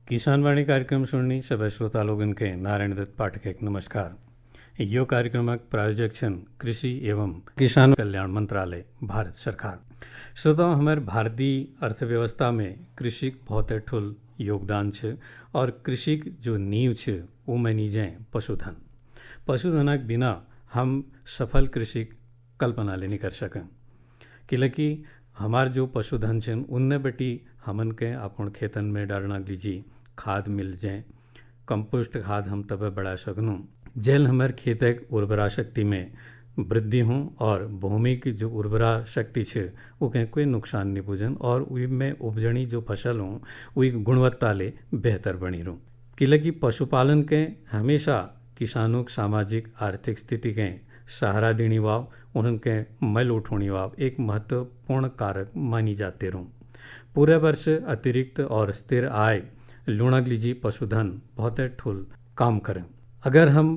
किसान वाणी कार्यक्रम सुननी सभी श्रोता लोगन के नारायण दत्त पाठक एक नमस्कार। यो कार्यक्रमक प्रायोजक छन कृषि एवं किसान कल्याण मंत्रालय भारत सरकार। श्रोताओं, हमारे भारतीय अर्थव्यवस्था में कृषि बहुत ठुल योगदान छे और कृषि जो नींव छे वो मानी जाए पशुधन। पशुधनक बिना हम सफल कृषि कल्पना ले नहीं कर सकें, किलकि हमार जो पशुधन छन उनने बेटी हमन के अपन खेतन में डालना लीजिए खाद मिल जाए, कंपोस्ट खाद हम तब बढ़ा सकूँ जेल हमारे खेत एक उर्वरा शक्ति में वृद्धि हों और भूमि की जो उर्वरा शक्ति है वो कहीं कोई नुकसान नहीं पूजन और में उपजनी जो फसल हों वही गुणवत्ता ले बेहतर बनी रहूँ। किलकि पशुपालन के हमेशा किसानों की सामाजिक आर्थिक स्थिति के सहारा देनी वाव उनके मल उठोनी वाव एक महत्वपूर्ण कारक मानी जाते रहूँ। पूरे वर्ष अतिरिक्त और स्थिर आय लुणक लीजिए पशुधन बहुत ठुल काम करें। अगर हम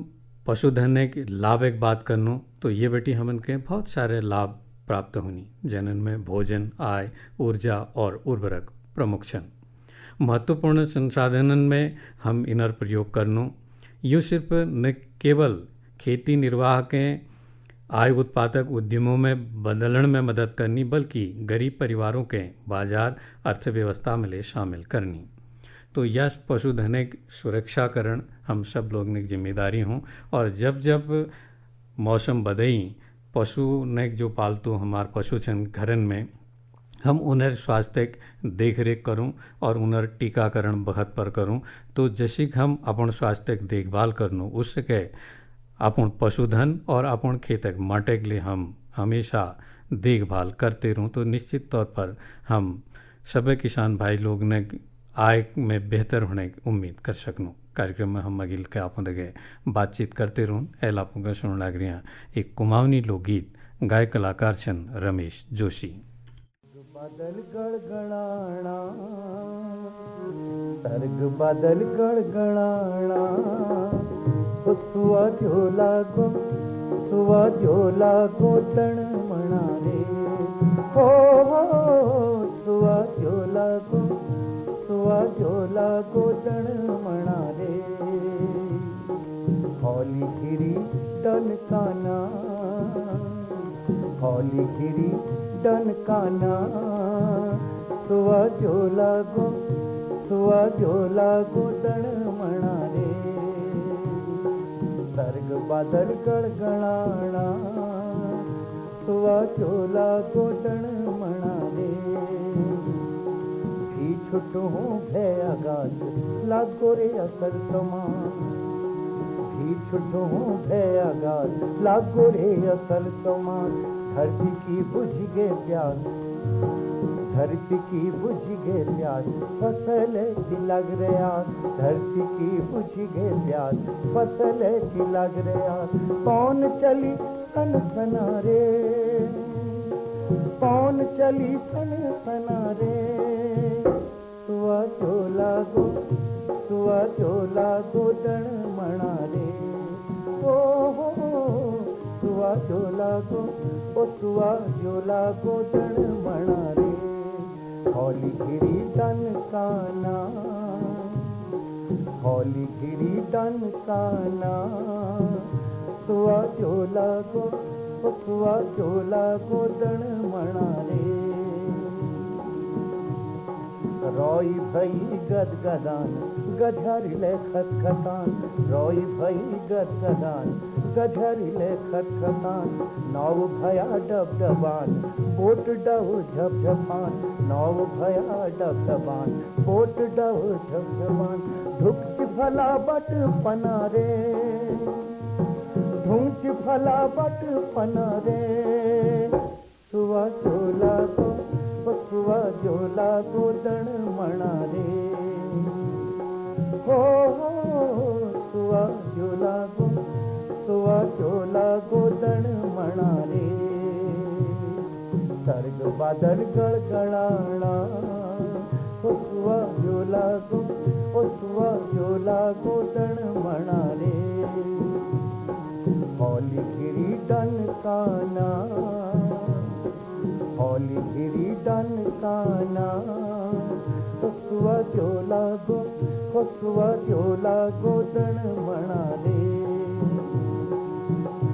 पशुधन के लाभ एक बात करनो तो ये बेटी हमन के बहुत सारे लाभ प्राप्त होनी, जनन में भोजन, आय, ऊर्जा और उर्वरक प्रमुख छन। महत्वपूर्ण संसाधनन में हम इनर प्रयोग करनो यो सिर्फ न केवल खेती निर्वाह के आय उत्पादक उद्यमों में बदलने में मदद करनी बल्कि गरीब परिवारों के बाजार अर्थव्यवस्था में ले शामिल करनी। तो यह पशुधन एक सुरक्षाकरण हम सब लोग ने जिम्मेदारी हों और जब जब मौसम बदई पशु ने जो पालतू हमार पशु छन घरन में हम उन्हें स्वास्थ्य देख रेख करूँ और उन्हें टीकाकरण बखत पर करूँ तो जैसे हम अपन स्वास्थ्य देखभाल करनू उसके अपन पशुधन और अपन खेतक माटे के लिए हम हमेशा देखभाल करते रहूँ तो निश्चित तौर पर हम सभी किसान भाई लोग ने आय में बेहतर होने की उम्मीद कर सकूँ। कार्यक्रम में हम अगिल के आप लगे बातचीत करते रहूँ। एल आप सुन लग रही हैं एक कुमाऊनी लोकगीत, गाय कलाकार छन रमेश जोशी। बादल गड़गड़ाना सर्ग बादल गड़गड़ाना सुवा झोला को तण मना रे हो सुवा झोला को तण मना रे हौली गिरी डनकाना हौली गिरी डनकाना सुवा झोला को तण मना रे सर्ग बादल गड़गड़ाना सुवा झोला को तण मना रे भी छुटू भे आगाज लागो रे असल समान भी छुटू भे आगाज लागो रे असल समान धरती की बुझ गे प्यास धरती की बुझ गे प्यास फसल की लग रहा धरती की बुझ गे प्यास फसल की लग रहा कौन चली सन सना रे कौन चली सन सना रे सुवा झोला को तण मना रे ओ सुवा झोला को तण मना रे हौली गिरी डनकाना हौली गिरी डनकाना सुवा झोला को तण मना रे रोई भई गदगदान गधरिले खतखतान रोई भई गदगदान गधरिले खतखतान नाव भया डबडबान बोट डव झपझपान नाव भया डबडबान बोट डव झपझपान ढुक भला बट पना रे ढूंढ भला बट पना रे सुवा झोला को तण मना रे हो सुवा झोला को तण मना रे सर्ग बादल गड़गड़ाना सुवा झोला को तण मना रे हौली गिरी डनकाना हौली गिरी डनकाना सुवा झोला फसवा जोला गोदण म्हणा रे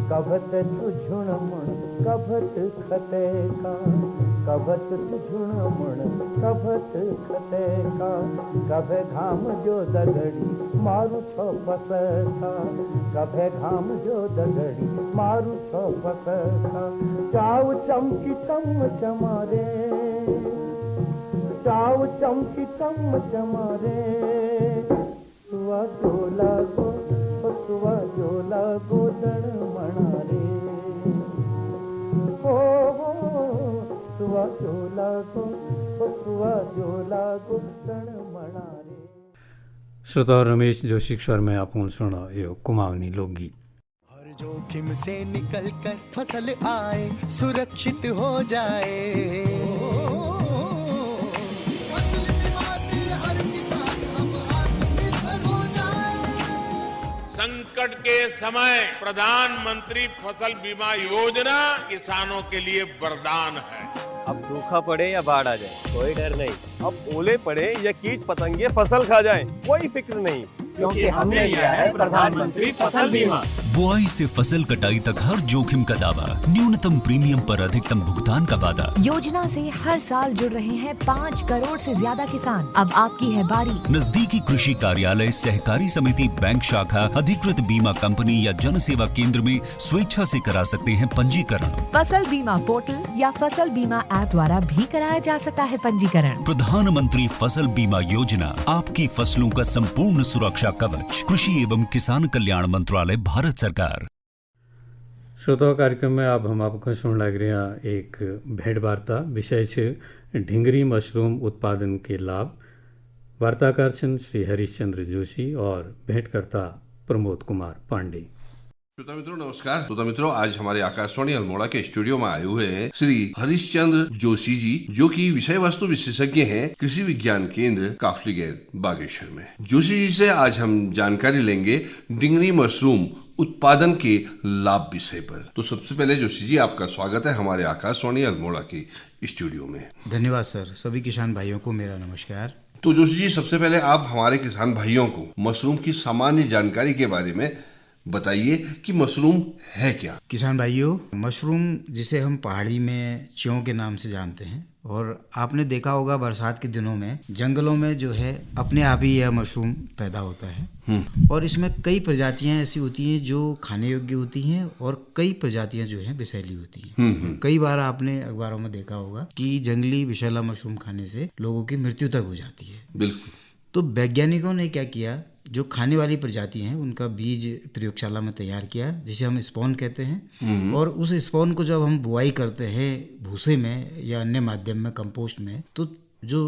कभत तुझुण म्हण कभत खते का कभत तुझुण म्हण कभत खते का कभे घाम जो दगड़ी मारू छो फसका कभे घाम जो दगड़ी मारू छो फसका चाव चमकी चम चमारे चाव चमकी चम चमारे सुवा जोला गो सुवा जोला गोदण मणा रे हो सुवा जोला गो सुवा जोला गोदण मणा रे। श्रोता रमेश जोशी स्वर में आप सुनो यो कुमाऊनी लोकगीत। हर जोखिम से निकल कर फसल आए सुरक्षित हो जाए फसल बीमा से हर किसान अब आत्मनिर्भर हो जाए। संकट के समय प्रधानमंत्री फसल बीमा योजना किसानों के लिए वरदान है। अब सूखा पड़े या बाढ़ आ जाए कोई डर नहीं, अब ओले पड़े या कीट पतंगे फसल खा जाए कोई फिक्र नहीं, क्योंकि हमने लिया है प्रधानमंत्री फसल बीमा। बुआई से फसल कटाई तक हर जोखिम का दावा, न्यूनतम प्रीमियम पर अधिकतम भुगतान का वादा। योजना से हर साल जुड़ रहे हैं 5 करोड़ से ज्यादा किसान। अब आपकी है बारी। नजदीकी कृषि कार्यालय, सहकारी समिति, बैंक शाखा, अधिकृत बीमा कंपनी या जन सेवा केंद्र में स्वेच्छा से करा सकते हैं पंजीकरण। फसल बीमा पोर्टल या फसल बीमा ऐप द्वारा भी कराया जा सकता है पंजीकरण। प्रधानमंत्री फसल बीमा योजना, आपकी फसलों का संपूर्ण सुरक्षा कवच। कृषि एवं किसान कल्याण मंत्रालय, भारत सरकार। श्रोताओं कार्यक्रम में अब हम आपको सुन लग रहे हैं एक भेंट वार्ता। विषय छे ढींगरी मशरूम उत्पादन के लाभ। वार्ताकार छन श्री हरिश्चंद्र जोशी और भेंटकर्ता प्रमोद कुमार पांडे। श्रोता मित्रों नमस्कार। श्रोता मित्रों, आज हमारे आकाशवाणी अल्मोड़ा के स्टूडियो में आए हुए हैं श्री हरिश्चंद्र जोशी जी, जो कि विषय वस्तु विशेषज्ञ हैं कृषि विज्ञान केंद्र काफलीगैर बागेश्वर में। जोशी जी से आज हम जानकारी लेंगे ढींगरी मशरूम उत्पादन के लाभ विषय पर। तो सबसे पहले जोशी जी, आपका स्वागत है हमारे आकाशवाणी अल्मोड़ा के स्टूडियो में। धन्यवाद सर। सभी किसान भाइयों को मेरा नमस्कार। तो जोशी जी, सबसे पहले आप हमारे किसान भाइयों को मशरूम की सामान्य जानकारी के बारे में बताइए कि मशरूम है क्या। किसान भाइयों, मशरूम जिसे हम पहाड़ी में च्यों के नाम से जानते हैं, और आपने देखा होगा बरसात के दिनों में जंगलों में जो है अपने आप ही यह मशरूम पैदा होता है। और इसमें कई प्रजातियां ऐसी होती हैं जो खाने योग्य होती हैं और कई प्रजातियां जो हैं विषैली होती हैं। कई बार आपने अखबारों में देखा होगा कि जंगली विषैला मशरूम खाने से लोगों की मृत्यु तक हो जाती है। बिल्कुल। तो वैज्ञानिकों ने क्या किया, जो खाने वाली प्रजाति हैं उनका बीज प्रयोगशाला में तैयार किया, जिसे हम स्पॉन कहते हैं। और उस स्पॉन को जब हम बुआई करते हैं भूसे में या अन्य माध्यम में, कंपोस्ट में, तो जो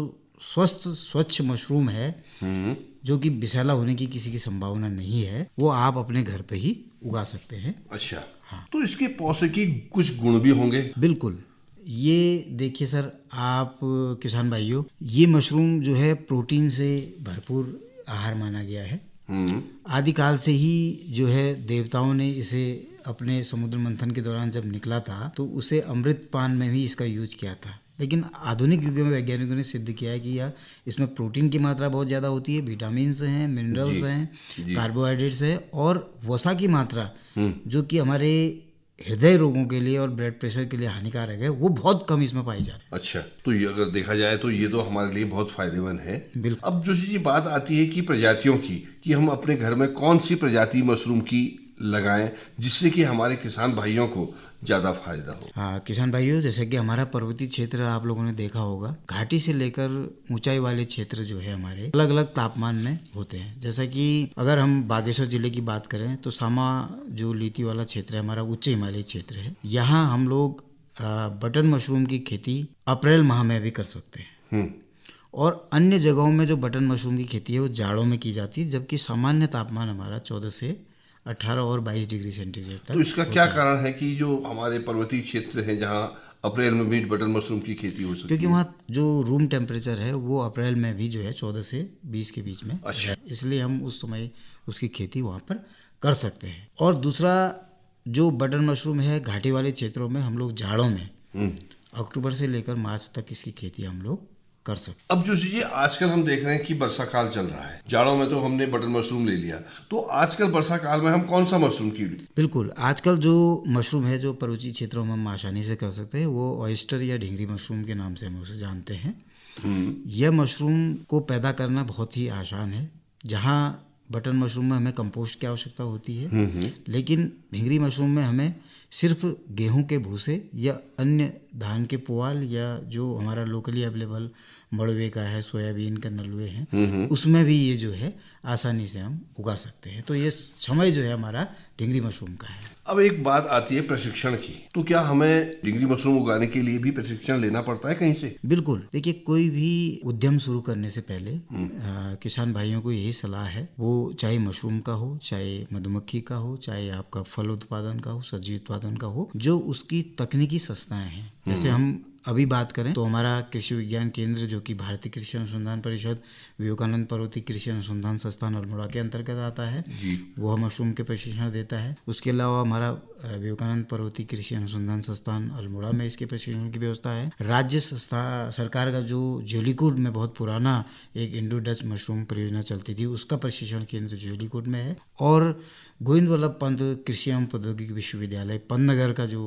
स्वस्थ स्वच्छ मशरूम है जो कि विषैला होने की किसी की संभावना नहीं है, वो आप अपने घर पे ही उगा सकते हैं। अच्छा। हाँ। तो इसके पौष्टिक कुछ गुण भी होंगे। बिल्कुल। ये देखिए सर, आप किसान भाइयों, ये मशरूम जो है प्रोटीन से भरपूर आहार माना गया है। आदिकाल से ही जो है देवताओं ने इसे अपने समुद्र मंथन के दौरान जब निकला था तो उसे अमृत पान में भी इसका यूज किया था। लेकिन आधुनिक युग में वैज्ञानिकों ने सिद्ध किया है कि यह इसमें प्रोटीन की मात्रा बहुत ज़्यादा होती है, विटामिन हैं, मिनरल्स हैं, कार्बोहाइड्रेट्स हैं, और वसा की मात्रा जो कि हमारे हृदय रोगों के लिए और ब्लड प्रेशर के लिए हानिकारक है, वो बहुत कम इसमें पाई जाती है। अच्छा, तो ये अगर देखा जाए तो ये तो हमारे लिए बहुत फायदेमंद है। बिल्कुल। अब जोशी जी, बात आती है कि प्रजातियों की, कि हम अपने घर में कौन सी प्रजाति मशरूम की लगाएं जिससे कि हमारे किसान भाइयों को ज़्यादा फायदा हो। हाँ किसान भाइयों, जैसे कि हमारा पर्वतीय क्षेत्र आप लोगों ने देखा होगा, घाटी से लेकर ऊंचाई वाले क्षेत्र जो है हमारे अलग अलग तापमान में होते हैं। जैसा कि अगर हम बागेश्वर जिले की बात करें तो सामा जो लीती वाला क्षेत्र है हमारा, उच्च हिमालयी क्षेत्र है, यहाँ हम लोग बटन मशरूम की खेती अप्रैल माह में भी कर सकते हैं। और अन्य जगहों में जो बटन मशरूम की खेती है वो जाड़ों में की जाती है, जबकि सामान्य तापमान हमारा 14 से 18 और 22 डिग्री सेंटीग्रेड तक। तो इसका क्या कारण है कि जो हमारे पर्वतीय क्षेत्र हैं जहाँ अप्रैल में भी बटन मशरूम की खेती हो सकती है? क्योंकि वहाँ जो रूम टेम्परेचर है वो अप्रैल में भी जो है 14 से 20 के बीच में। अच्छा। इसलिए हम उस समय उसकी खेती वहाँ पर कर सकते हैं। और दूसरा जो बटन मशरूम है घाटी वाले क्षेत्रों में हम लोग जाड़ों में अक्टूबर से लेकर मार्च तक इसकी खेती हम लोग कर सकते। अब जोशी जी, आजकल हम देख रहे हैं कि वर्षा काल चल रहा है। जाड़ों में तो हमने बटन मशरूम ले लिया, तो आजकल वर्षा काल में हम कौन सा मशरूम की? बिल्कुल, आजकल जो मशरूम है जो पर्वतीय क्षेत्रों में हम आसानी से कर सकते हैं वो ऑयस्टर या ढिंगरी मशरूम के नाम से हम उसे जानते हैं। यह मशरूम को पैदा करना बहुत ही आसान है। जहाँ बटन मशरूम में हमें कंपोस्ट की आवश्यकता होती है, लेकिन ढिंगरी मशरूम में हमें सिर्फ गेहूं के भूसे या अन्य धान के पुआल या जो हमारा लोकली अवेलेबल मड़वे का है, सोयाबीन का नलवे हैं, उसमें भी ये जो है आसानी से हम उगा सकते हैं। तो ये समय जो है हमारा ढिंगरी मशरूम का है। अब एक बात आती है प्रशिक्षण की, तो क्या हमें ढिंगरी मशरूम उगाने के लिए भी प्रशिक्षण लेना पड़ता है कहीं से? बिल्कुल, देखिए कोई भी उद्यम शुरू करने से पहले किसान भाइयों को यही सलाह है, वो चाहे मशरूम का हो, चाहे मधुमक्खी का हो, चाहे आपका फल उत्पादन का हो, सब्जी उत्पादन का हो, जो उसकी तकनीकी संस्थाएं हैं। जैसे हम अभी बात करें तो हमारा कृषि विज्ञान केंद्र जो कि भारतीय कृषि अनुसंधान परिषद विवेकानंद पर्वतीय कृषि अनुसंधान संस्थान अल्मोड़ा के अंतर्गत आता है, वो मशरूम के प्रशिक्षण देता है। उसके अलावा हमारा विवेकानंद पर्वतीय कृषि अनुसंधान संस्थान अल्मोड़ा में इसके प्रशिक्षण की व्यवस्था है। राज्य सरकार का जो ज्योलिकोट में बहुत पुराना एक इंडो डच मशरूम परियोजना चलती थी, उसका प्रशिक्षण केंद्र ज्योलिकोट में है। और गोविंद वल्लभ पंत कृषि एवं प्रौद्योगिकी विश्वविद्यालय पन्नगर का जो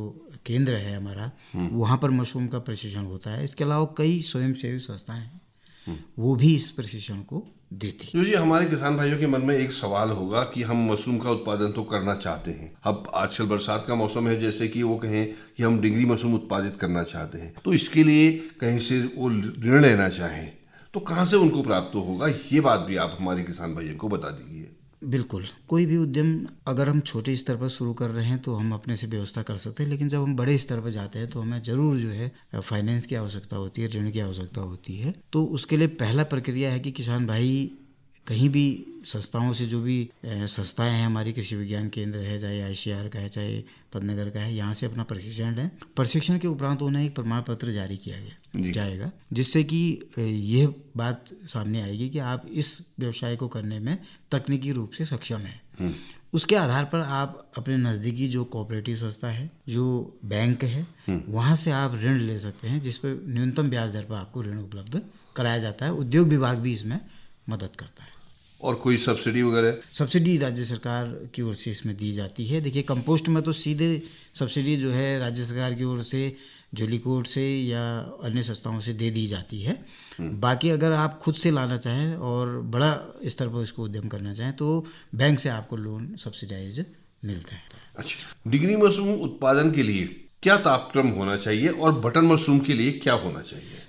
केंद्र है हमारा, वहाँ पर मशरूम का प्रशिक्षण होता है। इसके अलावा कई स्वयंसेवी संस्थाएं हैं, वो भी इस प्रशिक्षण को देती है। जी, हमारे किसान भाइयों के मन में एक सवाल होगा कि हम मशरूम का उत्पादन तो करना चाहते हैं, अब आजकल बरसात का मौसम है, जैसे कि वो कहें कि हम ढिंगरी मशरूम उत्पादित करना चाहते हैं, तो इसके लिए कहीं से वो ऋण लेना चाहें तो कहाँ से उनको प्राप्त होगा? ये बात भी आप हमारे किसान भाइयों को बता दीजिए। बिल्कुल, कोई भी उद्यम अगर हम छोटे स्तर पर शुरू कर रहे हैं तो हम अपने से व्यवस्था कर सकते हैं, लेकिन जब हम बड़े स्तर पर जाते हैं तो हमें ज़रूर जो है फाइनेंस की आवश्यकता होती है, ऋण की आवश्यकता होती है। तो उसके लिए पहला प्रक्रिया है कि किसान भाई कहीं भी संस्थाओं से, जो भी संस्थाएं हैं हमारी, कृषि विज्ञान केंद्र है, चाहे ICR का है, चाहे पन्नगर का है, यहाँ से अपना प्रशिक्षण लें। प्रशिक्षण के उपरांत उन्हें एक प्रमाण पत्र जारी किया जाएगा, जिससे कि यह बात सामने आएगी कि आप इस व्यवसाय को करने में तकनीकी रूप से सक्षम हैं। उसके आधार पर आप अपने नज़दीकी जो कोऑपरेटिव संस्था है, जो बैंक है, वहाँ से आप ऋण ले सकते हैं, जिस पर न्यूनतम ब्याज दर पर आपको ऋण उपलब्ध कराया जाता है। उद्योग विभाग भी इसमें मदद करता है। और कोई सब्सिडी वगैरह? सब्सिडी राज्य सरकार की ओर से इसमें दी जाती है। देखिए, कंपोस्ट में तो सीधे सब्सिडी जो है राज्य सरकार की ओर से ज्योलिकोट से या अन्य संस्थाओं से दे दी जाती है। बाकी अगर आप खुद से लाना चाहें और बड़ा स्तर पर इसको उद्यम करना चाहें तो बैंक से आपको लोन सब्सिडाइज मिलता है। अच्छा, ढिंगरी मशरूम उत्पादन के लिए क्या तापक्रम होना चाहिए और बटन मशरूम के लिए क्या होना चाहिए?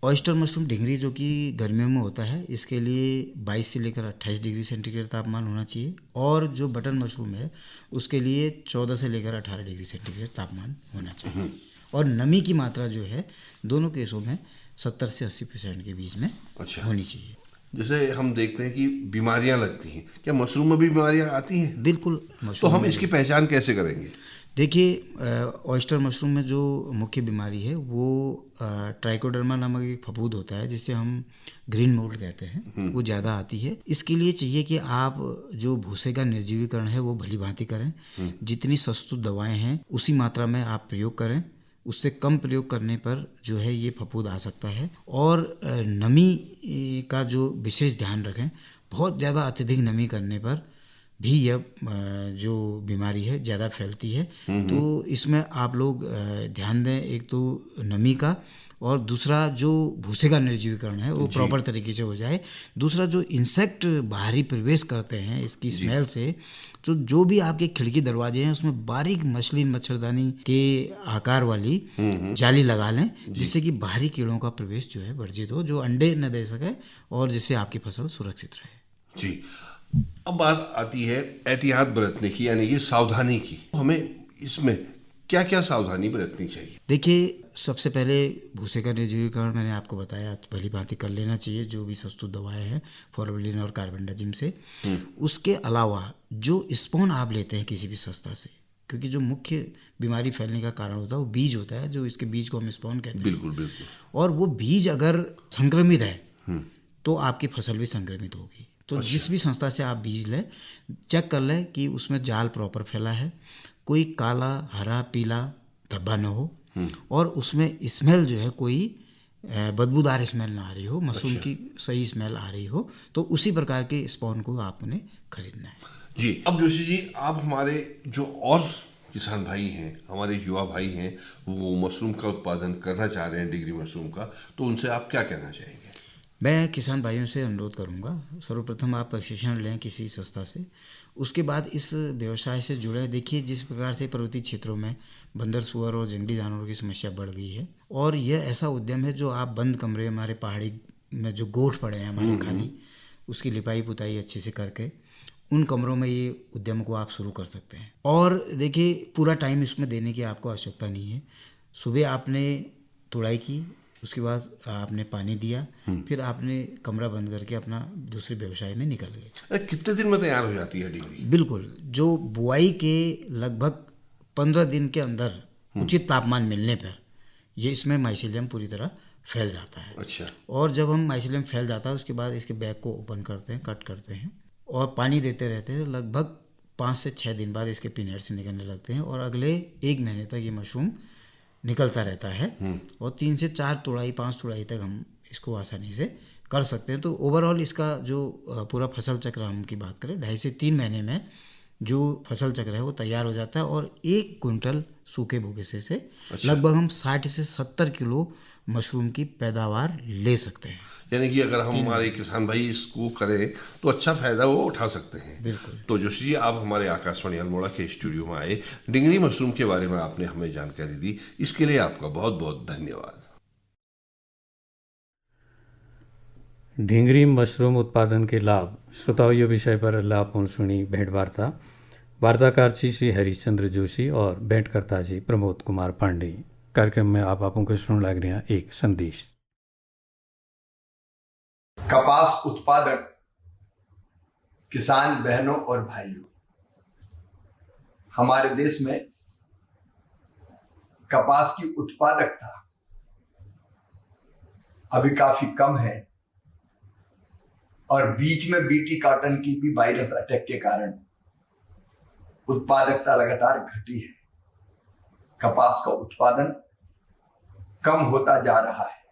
ऑयस्टर मशरूम ढिंगरी जो कि गर्मियों में होता है, इसके लिए 22 से लेकर 28 डिग्री सेंटीग्रेड तापमान होना चाहिए, और जो बटन मशरूम है उसके लिए 14 से लेकर 18 डिग्री सेंटीग्रेड तापमान होना चाहिए। और नमी की मात्रा जो है दोनों केसों में 70 से 80% के बीच में होनी चाहिए। जैसे हम देखते हैं कि बीमारियां लगती हैं, क्या मशरूम में भी बीमारियां आती हैं? बिल्कुल। तो हम इसकी पहचान कैसे करेंगे? देखिए, ऑयस्टर मशरूम में जो मुख्य बीमारी है वो ट्राइकोडर्मा नामक एक फफूंद होता है, जिसे हम ग्रीन मोल्ड कहते हैं, वो ज़्यादा आती है। इसके लिए चाहिए कि आप जो भूसे का निर्जीवीकरण है वो भली भांति करें। जितनी सस्तु दवाएं हैं उसी मात्रा में आप प्रयोग करें, उससे कम प्रयोग करने पर जो है ये फफूंद आ सकता है। और नमी का जो विशेष ध्यान रखें, बहुत ज़्यादा अत्यधिक नमी करने पर भी यह जो बीमारी है ज़्यादा फैलती है। तो इसमें आप लोग ध्यान दें, एक तो नमी का, और दूसरा जो भूसे का निर्जीवीकरण है वो प्रॉपर तरीके से हो जाए। दूसरा, जो इंसेक्ट बाहरी प्रवेश करते हैं इसकी स्मेल से, तो जो भी आपके खिड़की दरवाजे हैं उसमें बारीक मछली मच्छरदानी के आकार वाली जाली लगा लें, जिससे कि बाहरी कीड़ों का प्रवेश जो है वर्जित हो, जो अंडे न दे सके और जिससे आपकी फसल सुरक्षित रहे। जी, अब बात आती है एहतियात बरतने की, यानी कि सावधानी की। हमें इसमें क्या क्या सावधानी बरतनी चाहिए? देखिए, सबसे पहले भूसे का निर्जीवीकरण मैंने आपको बताया, भली भांति कर लेना चाहिए, जो भी सस्तु दवाएं हैं फॉर्मेलिन और कार्बेंडाजिम से। उसके अलावा जो स्पॉन आप लेते हैं किसी भी संस्था से, क्योंकि जो मुख्य बीमारी फैलने का कारण होता है वो बीज होता है, जो इसके बीज को हम स्पॉन कहते हैं। बिल्कुल बिल्कुल। और वो बीज अगर संक्रमित है तो आपकी फसल भी संक्रमित होगी। तो जिस भी संस्था से आप बीज लें, चेक कर लें कि उसमें जाल प्रॉपर फैला है, कोई काला, हरा, पीला धब्बा न हो, और उसमें स्मेल जो है कोई बदबूदार स्मेल ना आ रही हो, मशरूम की सही स्मेल आ रही हो, तो उसी प्रकार के स्पॉन को आपने खरीदना है। जी, अब जोशी जी, आप हमारे जो और किसान भाई हैं, हमारे युवा भाई हैं, वो मशरूम का उत्पादन करना चाह रहे हैं, डिग्री मशरूम का, तो उनसे आप क्या कहना चाहेंगे? मैं किसान भाइयों से अनुरोध करूंगा, सर्वप्रथम आप प्रशिक्षण लें किसी संस्था से, उसके बाद इस व्यवसाय से जुड़े। देखिए, जिस प्रकार से पर्वतीय क्षेत्रों में बंदर, सुअर और जंगली जानवरों की समस्या बढ़ गई है, और यह ऐसा उद्यम है जो आप बंद कमरे, हमारे पहाड़ी में जो गोठ पड़े हैं हमारे खाली, उसकी लिपाई पुताई अच्छे से करके उन कमरों में ये उद्यम को आप शुरू कर सकते हैं। और देखिए, पूरा टाइम इसमें देने की आपको आवश्यकता नहीं है। सुबह आपने तुड़ाई की, उसके बाद आपने पानी दिया, फिर आपने कमरा बंद करके अपना दूसरे व्यवसाय में निकल गए। कितने दिन में तैयार हो जाती है डिग्री? बिल्कुल, जो बुआई के लगभग 15 दिन के अंदर उचित तापमान मिलने पर ये इसमें माइसीलियम पूरी तरह फैल जाता है। अच्छा। और जब हम माइसीलियम फैल जाता है, उसके बाद इसके बैग को ओपन करते हैं, कट करते हैं और पानी देते रहते हैं। लगभग 5 से 6 दिन बाद इसके पिनहेड से निकलने लगते हैं और अगले 1 महीने तक ये मशरूम निकलता रहता है। और 3 से 4 तुड़ाई, 5 तुड़ाई तक हम इसको आसानी से कर सकते हैं। तो ओवरऑल इसका जो पूरा फसल चक्र हम की बात करें, 2.5 से 3 महीने में जो फसल चक्र है वो तैयार हो जाता है। और 1 क्विंटल सूखे भूसे से लगभग हम 60 से 70 किलो मशरूम की पैदावार ले सकते हैं। यानी कि अगर हम हमारे किसान भाई इसको करें तो अच्छा फायदा वो उठा सकते हैं। बिल्कुल। तो जोशी जी, आप हमारे आकाशवाणी अल्मोड़ा के स्टूडियो में आए, डिंगरी मशरूम के बारे में आपने हमें जानकारी दी, इसके लिए आपका बहुत बहुत धन्यवाद। ढींगरी मशरूम उत्पादन के लाभ, श्रोताओं, ये विषय पर लाभ सुनी भेंट वार्ता। वार्ताकार श्री हरिश्चंद्र जोशी और भेंटकर्ता जी प्रमोद कुमार पांडे। कार्यक्रम में आप को सुन लग रहे हैं एक संदेश। कपास उत्पादक किसान बहनों और भाइयों, हमारे देश में कपास की उत्पादकता अभी काफी कम है और बीच में बीटी कॉटन की भी वायरस अटैक के कारण उत्पादकता लगातार घटी है। कपास का उत्पादन कम होता जा रहा है।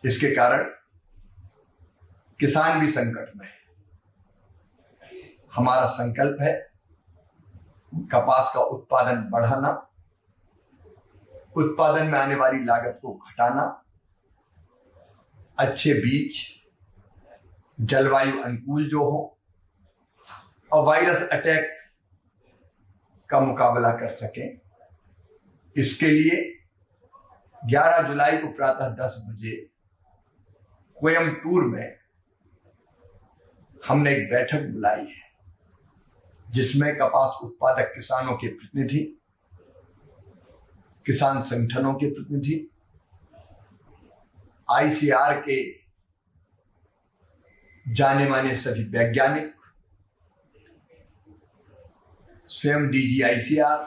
इसके कारण किसान भी संकट में है। हमारा संकल्प है कपास का उत्पादन बढ़ाना, उत्पादन में आने वाली लागत को घटाना, अच्छे बीज, जलवायु अनुकूल जो हो और वायरस अटैक का मुकाबला कर सकें। इसके लिए 11 जुलाई को प्रातः 10 बजे कोयम्बटूर में हमने एक बैठक बुलाई है, जिसमें कपास उत्पादक किसानों के प्रतिनिधि, किसान संगठनों के प्रतिनिधि, ICR के जाने माने सभी वैज्ञानिक, स्वयं DG ICR,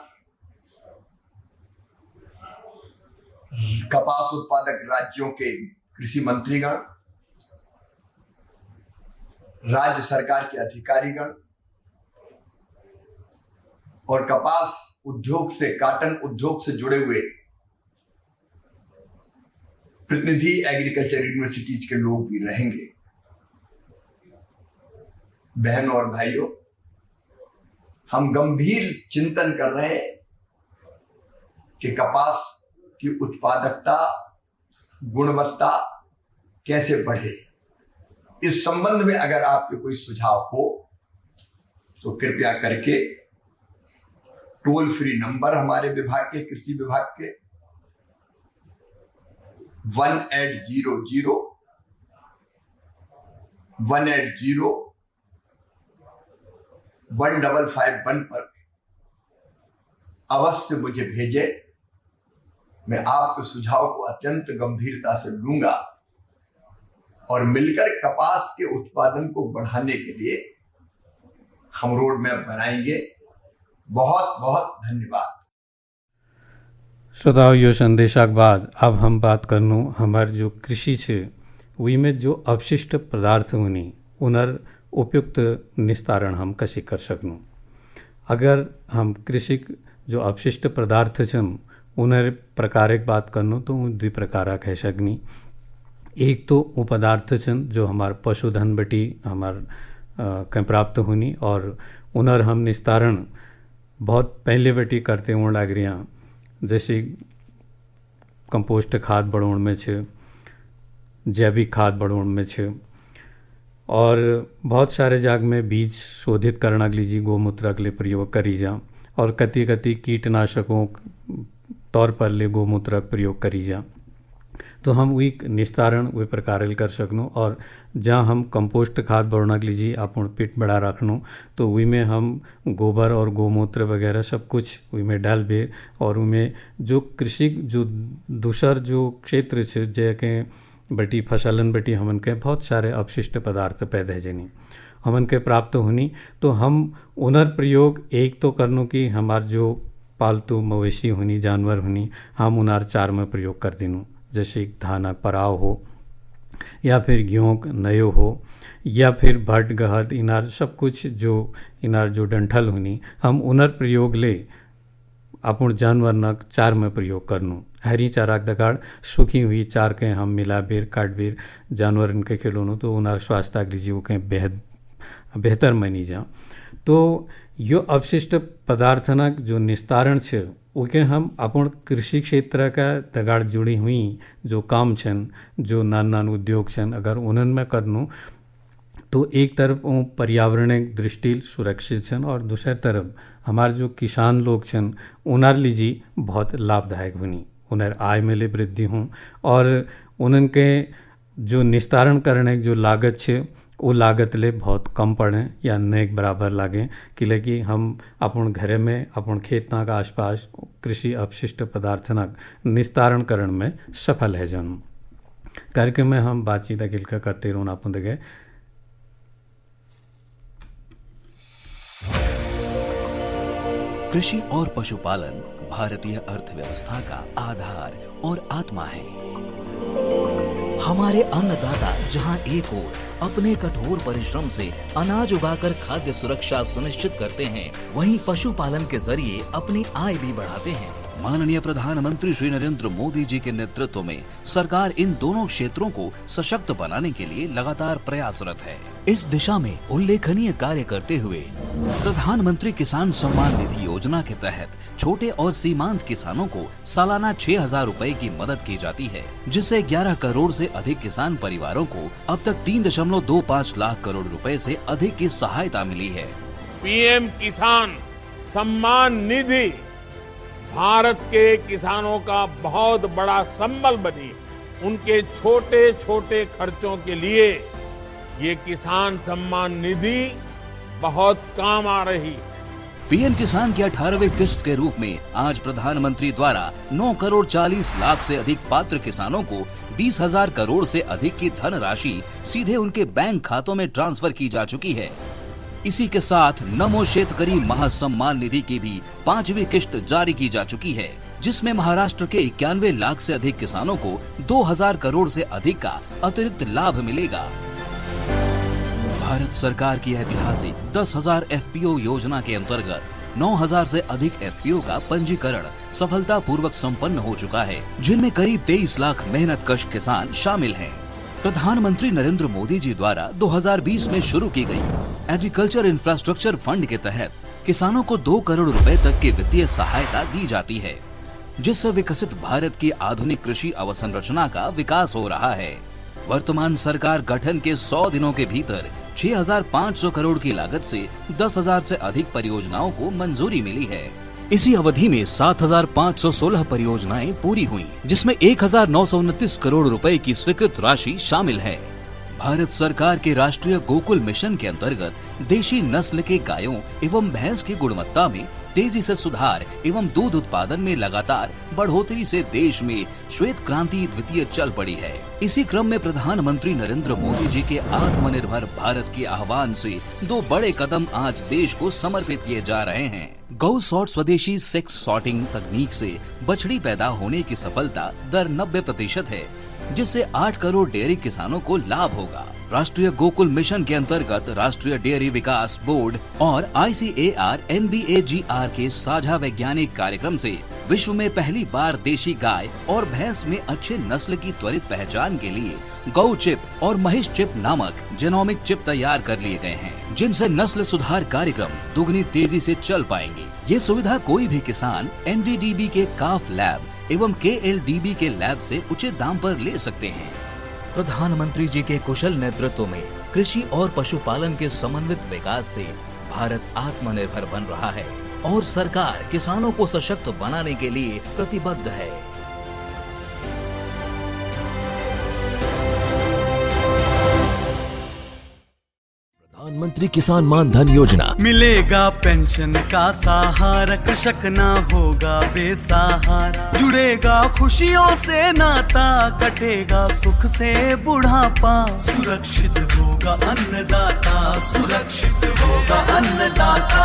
कपास उत्पादक राज्यों के कृषि मंत्रीगण, राज्य सरकार के अधिकारीगण और कपास उद्योग से, काटन उद्योग से जुड़े हुए प्रतिनिधि एग्रीकल्चर यूनिवर्सिटीज के लोग भी रहेंगे। बहनों और भाइयों, हम गंभीर चिंतन कर रहे हैं कि कपास की उत्पादकता, गुणवत्ता कैसे बढ़े। इस संबंध में अगर आपके कोई सुझाव हो तो कृपया करके टोल फ्री नंबर हमारे विभाग के, कृषि विभाग के 1800 1551 पर अवश्य मुझे भेजे। मैं आपके सुझाव को अत्यंत गंभीरता से लूंगा और मिलकर कपास के उत्पादन को बढ़ाने के लिए हम रोड मैप बनाएंगे। बहुत बहुत धन्यवाद। श्रोताओं, यो संदेशा के बाद अब हम बात करनू हमार जो कृषि है वही में जो अपशिष्ट पदार्थ होनी उनर उपयुक्त निस्तारण हम कैसे कर सकूँ। अगर हम कृषि जो अपशिष्ट पदार्थ छन उन्हें प्रकारक बात करनो तो द्वि प्रकारा कह सकनी। एक तो वो पदार्थ छन जो हमार पशुधन बटी हमार कहीं प्राप्त होनी, और उनर हम निस्तारण बहुत पहले बटी करते हों लाग रहा, जैसे कंपोस्ट खाद बढ़ोण में छे, जैविक खाद बढ़ोण में छे, और बहुत सारे जाग में बीज शोधित करना के लिए गोमूत्र के लिए प्रयोग करी जा, और कति कति कीटनाशकों तौर पर ले गोमूत्र प्रयोग करी जा। तो हम वही निस्तारण वही प्रकार कर सकनों, और जहाँ हम कंपोस्ट खाद बढ़ना के लिए अपन पिट बड़ा रखनों तो वही में हम गोबर और गोमूत्र वगैरह सब कुछ वही में डाल बे, और उनमें जो कृषि जो दूसर जो क्षेत्र है जैके बटी फसलन बटी हमन के बहुत सारे अपशिष्ट पदार्थ पैदा जनी हमन के प्राप्त होनी, तो हम उनर प्रयोग एक तो करनो कि हमार जो पालतू मवेशी होनी जानवर होनी हम उनार चार में प्रयोग कर दिनूँ, जैसे धाना पराव हो या फिर गेहूँ नयो हो या फिर भट गहत इनार सब कुछ जो इनार जो डंठल होनी हम उनर प्रयोग ले अपन जानवर नक चार में प्रयोग करनू। हरी चाराक दगाड़ सूखी हुई चार के हम मिला बेर काट बेर जानवर इनके खिलोनू तो उनार स्वास्थ्य के लिए कहीं बेहतर मानी जा। तो यो अपशिष्ट पदार्थनक जो निस्तारण छे उके हम अपन कृषि क्षेत्र का दगाड़ जुड़ी हुई जो काम छन जो नान उद्योग छन अगर उन्हन में करनू तो एक तरफ पर्यावरणिक दृष्टि सुरक्षित छन, और दूसरी तरफ हमारे जो किसान लोग छन उनार लीजी बहुत लाभदायक बनी, उन्हें आय में ले वृद्धि हों, और उनके जो निस्तारण करने जो लागत छे वो लागत ले बहुत कम पड़े या नेक बराबर लागे, कि हम अपन घरे में अपन खेतना का आसपास कृषि अपशिष्ट पदार्थनक निस्तारण करण में सफल है। जन कार्यक्रम में हम बातचीत अगिल का करते रोन अपन देखे। कृषि और पशुपालन भारतीय अर्थव्यवस्था का आधार और आत्मा है। हमारे अन्नदाता जहां एक ओर अपने कठोर परिश्रम से अनाज उगाकर खाद्य सुरक्षा सुनिश्चित करते हैं, वहीं पशुपालन के जरिए अपनी आय भी बढ़ाते हैं। माननीय प्रधानमंत्री श्री नरेंद्र मोदी जी के नेतृत्व में सरकार इन दोनों क्षेत्रों को सशक्त बनाने के लिए लगातार प्रयासरत है। इस दिशा में उल्लेखनीय कार्य करते हुए प्रधानमंत्री किसान सम्मान निधि योजना के तहत छोटे और सीमांत किसानों को सालाना 6,000 रुपए की मदद की जाती है, जिससे 11 करोड़ से अधिक किसान परिवारों को अब तक 3.25 लाख करोड़ रुपए से अधिक की सहायता मिली है। पीएम किसान सम्मान निधि भारत के किसानों का बहुत बड़ा संबल बनी। उनके छोटे छोटे खर्चों के लिए ये किसान सम्मान निधि बहुत काम आ रही। पीएम किसान की 18वीं किस्त के रूप में आज प्रधानमंत्री द्वारा 9 करोड़ 40 लाख से अधिक पात्र किसानों को 20,000 करोड़ से अधिक की धनराशि सीधे उनके बैंक खातों में ट्रांसफर की जा चुकी है। इसी के साथ नमो शेतकरी महासम्मान निधि की भी 5वीं किस्त जारी की जा चुकी है, जिसमें महाराष्ट्र के 91 लाख से अधिक किसानों को 2,000 करोड़ से अधिक का अतिरिक्त लाभ मिलेगा। भारत सरकार की ऐतिहासिक 10,000 FPO योजना के अंतर्गत 9,000 से अधिक FPO का पंजीकरण सफलतापूर्वक संपन्न हो चुका है, जिनमें करीब 23 लाख मेहनतकश किसान शामिल हैं। प्रधानमंत्री नरेंद्र मोदी जी द्वारा 2020 में शुरू की गई एग्रीकल्चर इंफ्रास्ट्रक्चर फंड के तहत किसानों को 2 करोड़ रुपए तक की वित्तीय सहायता दी जाती है, जिससे विकसित भारत की आधुनिक कृषि अवसंरचना का विकास हो रहा है। वर्तमान सरकार गठन के 100 दिनों के भीतर 6,500 करोड़ की लागत से 10,000 से अधिक परियोजनाओं को मंजूरी मिली है। इसी अवधि में 7,516 परियोजनाएं पूरी हुई, जिसमें 1,929 करोड़ रुपए की स्वीकृत राशि शामिल है। भारत सरकार के राष्ट्रीय गोकुल मिशन के अंतर्गत देशी नस्ल के गायों एवं भैंस की गुणवत्ता में तेजी से सुधार एवं दूध उत्पादन में लगातार बढ़ोतरी से देश में श्वेत क्रांति द्वितीय चल पड़ी है। इसी क्रम में प्रधानमंत्री नरेंद्र मोदी जी के आत्मनिर्भर भारत के आह्वान से 2 बड़े कदम आज देश को समर्पित किए जा रहे हैं। गौ सॉर्ट स्वदेशी सेक्स सॉर्टिंग तकनीक से बछड़ी पैदा होने की सफलता दर 90% है, जिससे 8 करोड़ डेयरी किसानों को लाभ होगा। राष्ट्रीय गोकुल मिशन के अंतर्गत राष्ट्रीय डेयरी विकास बोर्ड और ICAR NBAGR के साझा वैज्ञानिक कार्यक्रम से विश्व में पहली बार देशी गाय और भैंस में अच्छे नस्ल की त्वरित पहचान के लिए गौ चिप और महिष चिप नामक जेनोमिक चिप तैयार कर लिए गए हैं, जिनसे नस्ल सुधार कार्यक्रम दुगनी तेजी से चल पाएंगे। ये सुविधा कोई भी किसान NDDB के काफ लैब एवं KLDB के लैब से उचित दाम पर ले सकते हैं। प्रधानमंत्री जी के कुशल नेतृत्व में कृषि और पशुपालन के समन्वित विकास से भारत आत्मनिर्भर बन रहा है और सरकार किसानों को सशक्त बनाने के लिए प्रतिबद्ध है। प्रधानमंत्री किसान मान धन योजना। मिलेगा पेंशन का सहारा, कृषक ना होगा बेसहारा, जुड़ेगा खुशियों से नाता, कटेगा सुख से बुढ़ापा, सुरक्षित होगा अन्नदाता, सुरक्षित होगा अन्नदाता।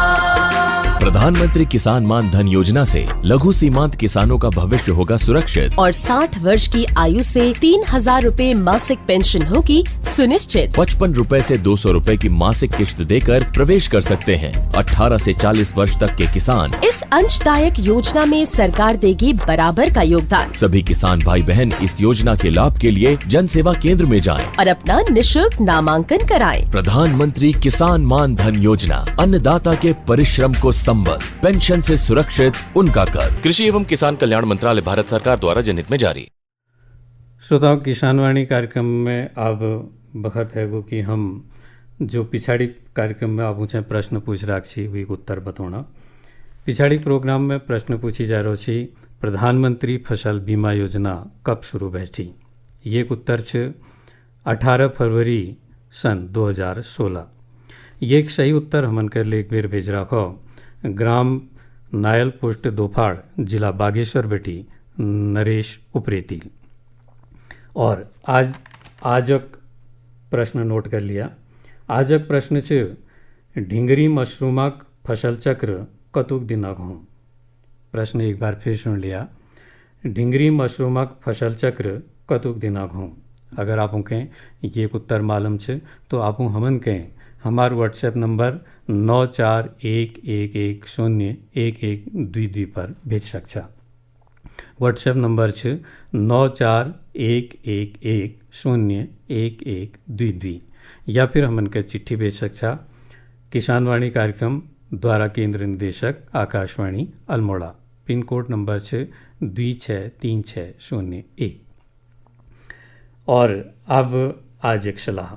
प्रधानमंत्री किसान मान धन योजना से लघु सीमांत किसानों का भविष्य होगा सुरक्षित और 60 वर्ष की आयु से 3000 रूपए मासिक पेंशन होगी सुनिश्चित। 55 रूपए से 200 रूपए की मासिक किश्त देकर प्रवेश कर सकते हैं 18 से 40 वर्ष तक के किसान। इस अंशदायक योजना में सरकार देगी बराबर का योगदान। सभी किसान भाई बहन इस योजना के लाभ के लिए जन सेवा केंद्र में जाएं और अपना निशुल्क नामांकन कराएं। प्रधानमंत्री किसान मान धन योजना, अन्नदाता के परिश्रम को संबल, पेंशन से सुरक्षित उनका कर। कृषि एवं किसान कल्याण मंत्रालय, भारत सरकार द्वारा जनहित में जारी। श्रोताओं, किसानवाणी कार्यक्रम में अब बखत है वो कि हम जो पिछाड़ी कार्यक्रम में आप ऊँचे प्रश्न पूछ राखी हुई उत्तर बतौना। पिछाड़ी प्रोग्राम में प्रश्न पूछी जा रही थी, प्रधानमंत्री फसल बीमा योजना कब शुरू भई थी? ये उत्तर छ 18 फरवरी सन 2016। ये एक सही उत्तर हमन कर ले एक बेर भेज रखो। ग्राम नायल पोस्ट दोफाड़, जिला बागेश्वर बेटी नरेश उप्रेती। और आजक प्रश्न नोट कर लिया। आजक प्रश्न छ ढिंगरी मशरूमक फसल चक्र कतुक दिनक हों? प्रश्न एक बार फिर सुन लिया। ढिंगरी मशरूमक फसल चक्र कतुक दिनक हों? अगर आप कहें ये उत्तर मालूम छ तो आप हमन कहें हमार व्हाट्सएप नंबर 9411101122 पर भेज सकता। व्हाट्सएप नंबर छ 9411101122 या फिर हमन के चिट्ठी भेज सकता। किसानवाणी कार्यक्रम द्वारा केंद्र निदेशक Akashvani Almora, pin code number छ 263601। और अब आज एक सलाह।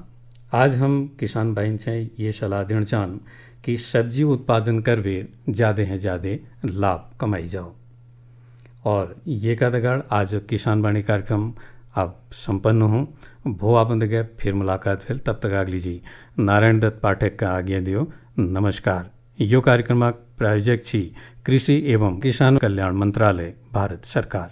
आज हम किसान भाई से ये सलाह देना चाहन कि सब्जी उत्पादन करवे ज़्यादा है ज़्यादा लाभ कमाई जाओ। और ये का दगाड़ आज किसान वाणी कार्यक्रम आप संपन्न हों। भो आप दगे फिर मुलाकात फिर, तब तक अगली जी नारायण दत्त पाठक का आज्ञा दियो। नमस्कार। यो कार्यक्रम प्रायोजक छी कृषि एवं किसान कल्याण मंत्रालय, भारत सरकार।